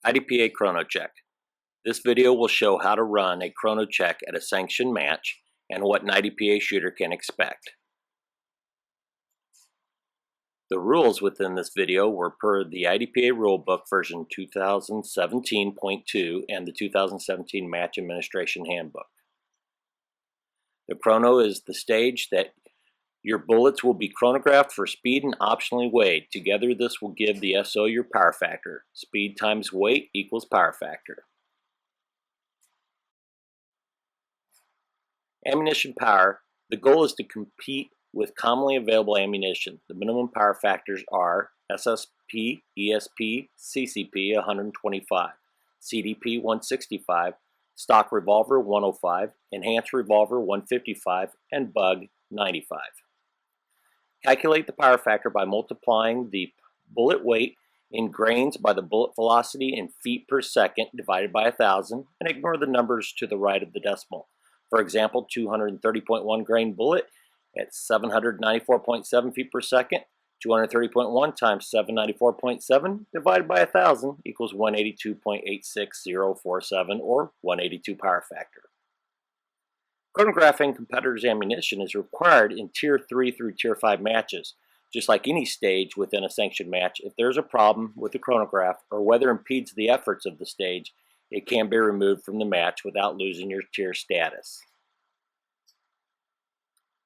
IDPA Chrono Check. This video will show how to run a chrono check at a sanctioned match and what an IDPA shooter can expect. The rules within this video were per the IDPA Rulebook version 2017.2 and the 2017 Match Administration Handbook. The chrono is the stage that your bullets will be chronographed for speed and optionally weighed. Together this will give the SO your power factor. Speed times weight equals power factor. Ammunition power. The goal is to compete with commonly available ammunition. The minimum power factors are SSP, ESP, CCP 125, CDP 165, stock revolver 105, enhanced revolver 155, and bug 95. Calculate the power factor by multiplying the bullet weight in grains by the bullet velocity in feet per second divided by 1,000 and ignore the numbers to the right of the decimal. For example, 230.1 grain bullet at 794.7 feet per second, 230.1 times 794.7 divided by 1,000 equals 182.86047 or 182 power factor. Chronographing competitors' ammunition is required in Tier 3 through Tier 5 matches. Just like any stage within a sanctioned match, if there's a problem with the chronograph or whether it impedes the efforts of the stage, it can be removed from the match without losing your tier status.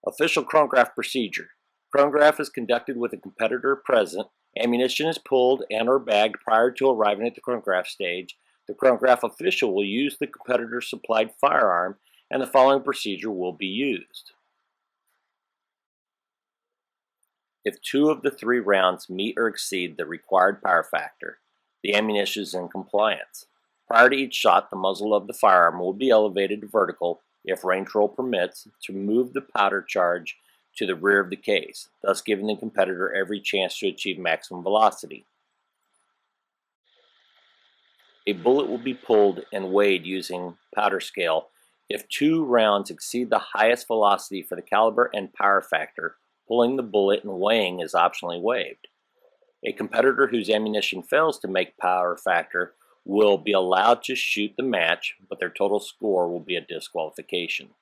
Official chronograph procedure. Chronograph is conducted with a competitor present. Ammunition is pulled and or bagged prior to arriving at the chronograph stage. The chronograph official will use the competitor's supplied firearm, and the following procedure will be used. If 2 of the 3 rounds meet or exceed the required power factor, the ammunition is in compliance. Prior to each shot, the muzzle of the firearm will be elevated to vertical, if range roll permits, to move the powder charge to the rear of the case, thus giving the competitor every chance to achieve maximum velocity. A bullet will be pulled and weighed using powder scale. If 2 rounds exceed the highest velocity for the caliber and power factor, pulling the bullet and weighing is optionally waived. A competitor whose ammunition fails to make power factor will be allowed to shoot the match, but their total score will be a disqualification.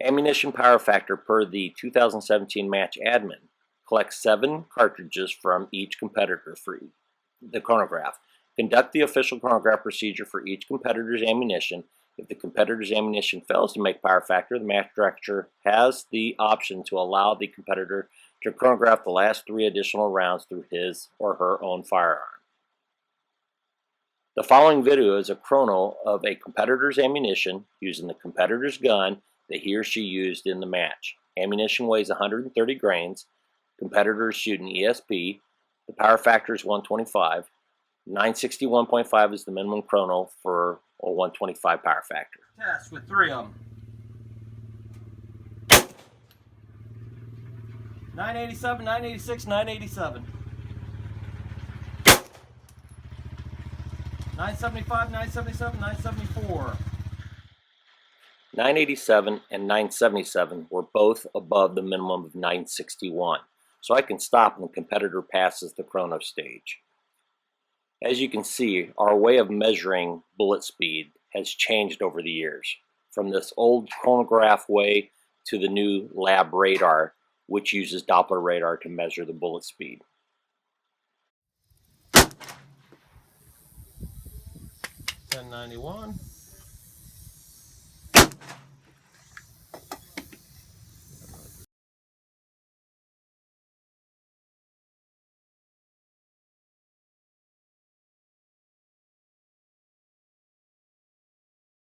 Ammunition power factor per the 2017 match admin. Collect 7 cartridges from each competitor for the chronograph. Conduct the official chronograph procedure for each competitor's ammunition. If the competitor's ammunition fails to make power factor, the match director has the option to allow the competitor to chronograph the last 3 additional rounds through his or her own firearm. The following video is a chrono of a competitor's ammunition using the competitor's gun that he or she used in the match. Ammunition weighs 130 grains. Competitor is shooting ESP. The power factor is 125. 961.5 is the minimum chrono for a 125 power factor. Test with 3 of them. 987, 986, 987. 975, 977, 974. 987 and 977 were both above the minimum of 961, so I can stop when the competitor passes the chrono stage. As you can see, our way of measuring bullet speed has changed over the years, from this old chronograph way to the new lab radar, which uses Doppler radar to measure the bullet speed. $10.91.